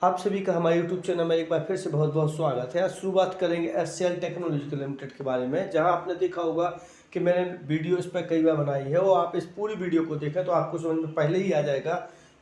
आप सभी का हमारे यूट्यूब चैनल में एक बार फिर से बहुत बहुत स्वागत है। आज शुरुआत करेंगे एचसीएल टेक्नोलॉजिकल लिमिटेड के बारे में, जहां आपने देखा होगा कि मैंने वीडियो इस पर कई बार बनाई है और आप इस पूरी वीडियो को देखें तो आपको समझ में पहले ही आ जाएगा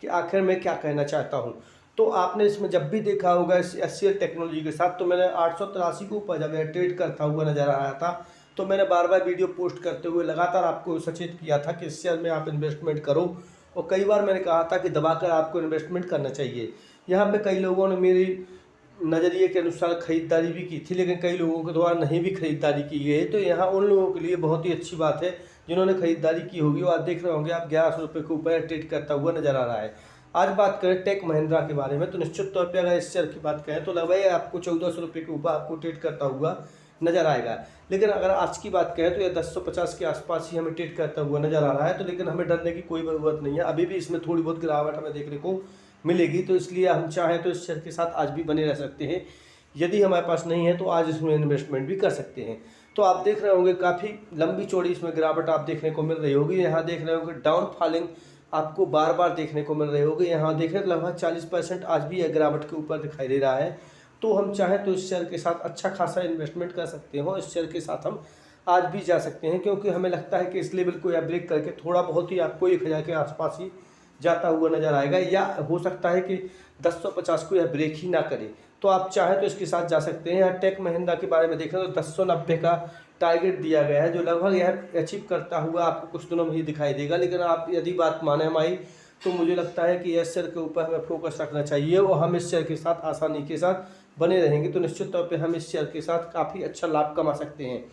कि आखिर मैं क्या कहना चाहता हूं। तो आपने इसमें जब भी देखा होगा इस एचसीएल टेक्नोलॉजी के साथ, तो मैंने 883 के ऊपर जब ट्रेड करता हुआ नजर आया था, तो मैंने बार बार वीडियो पोस्ट करते हुए लगातार आपको सचेत किया था कि इस शेयर में आप इन्वेस्टमेंट करो, और कई बार मैंने कहा था कि दबाकर आपको इन्वेस्टमेंट करना चाहिए। यहाँ पे कई लोगों ने मेरी नज़रिए के अनुसार ख़रीदारी भी की थी, लेकिन कई लोगों के द्वारा नहीं भी खरीदारी की गई। तो यहाँ उन लोगों के लिए बहुत ही अच्छी बात है जिन्होंने खरीदारी की होगी, और आप देख रहे होंगे आप 1100 रुपये के ऊपर ट्रेड करता हुआ नजर आ रहा है। आज बात करें टेक महिंद्रा के बारे में, तो निश्चित तौर पर अगर इस शेयर की बात करें तो लगभग आपको 1400 रुपये के ऊपर आपको ट्रेड करता हुआ नजर आएगा। लेकिन अगर आज की बात करें तो यह 1050 के आसपास ही हमें ट्रेड करता हुआ नजर आ रहा है। तो लेकिन हमें डरने की कोई ज़रूरत नहीं है, अभी भी इसमें थोड़ी बहुत गिरावट हमें देखने को मिलेगी। तो इसलिए हम चाहें तो इस शेयर के साथ आज भी बने रह सकते हैं। यदि हमारे पास नहीं है तो आज इसमें इन्वेस्टमेंट भी कर सकते हैं। तो आप देख रहे होंगे काफ़ी लंबी चौड़ी इसमें गिरावट आप देखने को मिल रही होगी। यहाँ देख रहे होंगे डाउन फॉलिंग आपको बार बार देखने को मिल रही होगी। यहाँ देखें लगभग 40% आज भी यह गिरावट के ऊपर दिखाई दे रहा है। तो हम चाहें तो इस शेयर के साथ अच्छा खासा इन्वेस्टमेंट कर सकते हो। इस शेयर के साथ हम आज भी जा सकते हैं, क्योंकि हमें लगता है कि इस लेवल को या ब्रेक करके थोड़ा बहुत ही आपको 1000 के आसपास ही जाता हुआ नजर आएगा, या हो सकता है कि 1050 को यह ब्रेक ही ना करे। तो आप चाहें तो इसके साथ जा सकते हैं। यहाँ टेक महिंद्रा के बारे में देखें तो 1090 का टारगेट दिया गया है, जो लगभग यह अचीव करता हुआ आपको कुछ दिनों में ही दिखाई देगा। लेकिन आप यदि बात माने हमारी, तो मुझे लगता है कि इस शेयर के ऊपर हमें फोकस रखना चाहिए और हम इस शेयर के साथ आसानी के साथ बने रहेंगे। तो निश्चित तौर पे हम इस शेयर के साथ काफ़ी अच्छा लाभ कमा सकते हैं।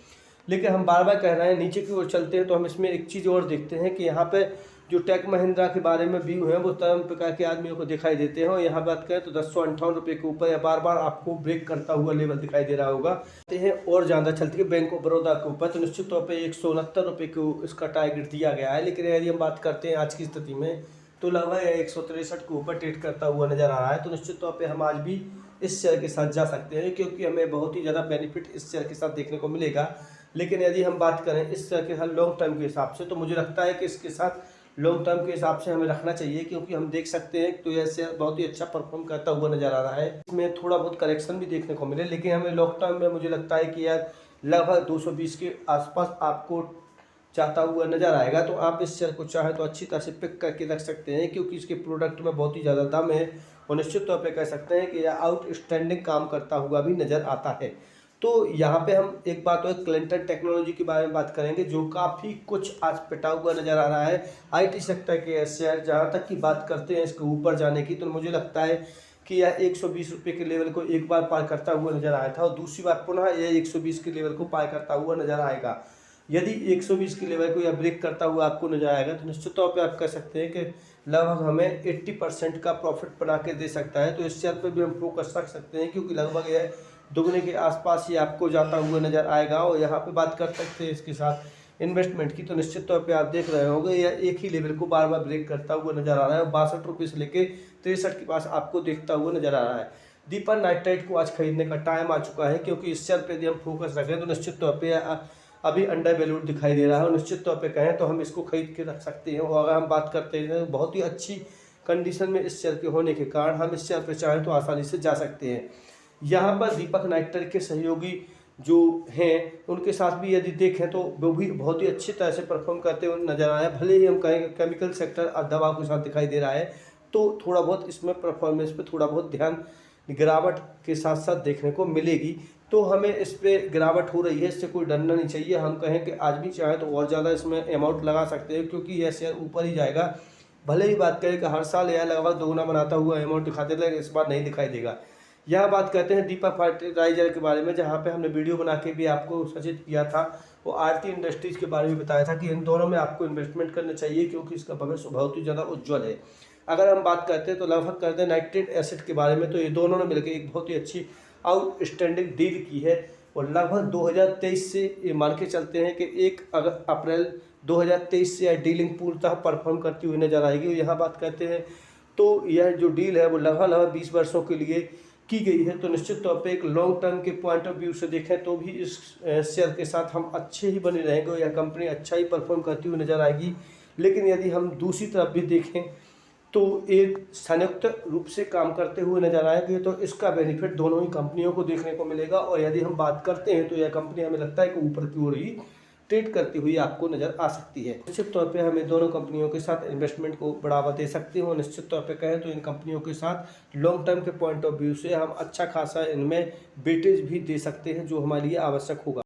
लेकिन हम बार बार कह रहे हैं नीचे की ओर चलते हैं, तो हम इसमें एक चीज़ और देखते हैं कि यहाँ पे जो टेक महिंद्रा के बारे में व्यू है वो तमाम प्रकार के आदमियों को दिखाई देते हैं। और यहाँ बात करें तो 1058 रुपये के ऊपर या बार बार आपको ब्रेक करता हुआ लेवल दिखाई दे रहा होगा। हैं और ज़्यादा चलती है बैंक ऑफ बड़ौदा के ऊपर, तो निश्चित तौर पर 169 रुपये को इसका टारगेट दिया गया है। लेकिन यदि हम बात करते हैं आज की स्थिति में, तो लगभग 163 के ऊपर ट्रेड करता हुआ नजर आ रहा है। तो निश्चित तौर पे हम आज भी इस शेयर के साथ जा सकते हैं, क्योंकि हमें बहुत ही ज़्यादा बेनिफिट इस शेयर के साथ देखने को मिलेगा। लेकिन यदि हम बात करें इस शेयर के साथ लॉन्ग टर्म के हिसाब से, तो मुझे लगता है कि इसके साथ लॉन्ग टर्म के हिसाब से हमें रखना चाहिए, क्योंकि हम देख सकते हैं तो यह शेयर बहुत ही अच्छा परफॉर्म करता हुआ नजर आ रहा है। इसमें थोड़ा बहुत करेक्शन भी देखने को मिले, लेकिन हमें लॉन्ग टर्म में मुझे लगता है कि यार लगभग 220 के आसपास आपको जाता हुआ नजर आएगा। तो आप इस शेयर को चाहे तो अच्छी तरह से पिक करके रख सकते हैं, क्योंकि इसके प्रोडक्ट में बहुत ही ज़्यादा दाम है और निश्चित तौर पे कह सकते हैं कि यह आउटस्टैंडिंग काम करता हुआ भी नज़र आता है। तो यहाँ पे हम एक बात और क्लिंटन टेक्नोलॉजी के बारे में बात करेंगे, जो काफ़ी कुछ आज पिटा हुआ नज़र आ रहा है। आईटी सेक्टर के शेयर जहाँ तक की बात करते हैं इसके ऊपर जाने की, तो मुझे लगता है कि यह 120 रुपये के लेवल को एक बार पार करता हुआ नजर आया था, और दूसरी बार पुनः यह 120 के लेवल को पार करता हुआ नजर आएगा। यदि 120 के लेवल को या ब्रेक करता हुआ आपको नजर आएगा, तो निश्चित तौर पे आप कह सकते हैं कि लगभग हमें 80% का प्रॉफिट बना के दे सकता है। तो इस शेयर पर भी हम फोकस रख सकते हैं, क्योंकि लगभग यह दुगने के आसपास ही आपको जाता हुआ नजर आएगा। और यहाँ पे बात कर सकते हैं इसके साथ इन्वेस्टमेंट की, तो निश्चित तौर पे आप देख रहे होंगे यह एक ही लेवल को बार बार ब्रेक करता हुआ नजर आ रहा है। 62 रुपये से लेकर 63 के पास आपको देखता हुआ नजर आ रहा है। दीपक नाइट्राइट को आज खरीदने का टाइम आ चुका है, क्योंकि इस शेयर पर यदि हम फोकस रखें तो निश्चित तौर पर अभी अंडर वैल्यूड दिखाई दे रहा है, और निश्चित तौर पे कहें तो हम इसको खरीद के रख सकते हैं। और अगर हम बात करते हैं बहुत ही अच्छी कंडीशन में इस शेयर के होने के कारण हम इस शेयर पे चाहें तो आसानी से जा सकते हैं। यहाँ पर दीपक नाइट्राइट के सहयोगी जो हैं उनके साथ भी यदि देखें तो वो भी बहुत ही अच्छी तरह से परफॉर्म करते हुए नजर आए। भले ही हम कहें केमिकल सेक्टर दबाव के साथ दिखाई दे रहा है, तो थोड़ा बहुत इसमें परफॉर्मेंस पे थोड़ा बहुत ध्यान गिरावट के साथ साथ देखने को मिलेगी। तो हमें इस पर गिरावट हो रही है, इससे कोई डरना नहीं चाहिए। हम कहें कि आज भी चाहें तो और ज़्यादा इसमें अमाउंट लगा सकते हैं, क्योंकि यह शेयर ऊपर ही जाएगा। भले ही बात करें कि हर साल यह लगभग दोगुना बनाता हुआ अमाउंट दिखाते थे, लेकिन इस बार नहीं दिखाई देगा। यहाँ बात करते हैं दीपक फर्टिलाइजर के बारे में, जहाँ पे हमने वीडियो बना के भी आपको सचेत किया था। वो आरती इंडस्ट्रीज़ के बारे में बताया था कि इन दोनों में आपको इन्वेस्टमेंट करना चाहिए, क्योंकि इसका भविष्य बहुत ही ज़्यादा उज्ज्वल है। अगर हम बात करते हैं तो लगभग करते हैं नाइट्रेट एसिड के बारे में, तो ये दोनों ने मिलकर एक बहुत ही अच्छी आउटस्टैंडिंग डील की है। और लगभग 2023 से ये मान के चलते हैं कि 1 अप्रैल 2023 से यह डीलिंग पूर्णतः परफॉर्म करती हुई नजर आएगी। और यहाँ बात करते हैं तो यह जो डील है वो लगभग 20 वर्षों के लिए की गई है। तो निश्चित तौर पे एक लॉन्ग टर्म के पॉइंट ऑफ व्यू से देखें तो भी इस शेयर के साथ हम अच्छे ही बने रहेंगे और यह कंपनी अच्छा ही परफॉर्म करती हुई नजर आएगी। लेकिन यदि हम दूसरी तरफ भी देखें तो एक संयुक्त रूप से काम करते हुए नजर आएंगे, तो इसका बेनिफिट दोनों ही कंपनियों को देखने को मिलेगा। और यदि हम बात करते हैं तो यह कंपनी हमें लगता है कि ऊपर की ओर ही ट्रेड करती हुई आपको नजर आ सकती है। निश्चित तौर पे हमें दोनों कंपनियों के साथ इन्वेस्टमेंट को बढ़ावा दे सकती है और निश्चित तौर पे कहें तो इन कंपनियों के साथ लॉन्ग टर्म के पॉइंट ऑफ व्यू से हम अच्छा खासा इनमें वेटेज भी दे सकते हैं, जो हमारे लिए आवश्यक होगा।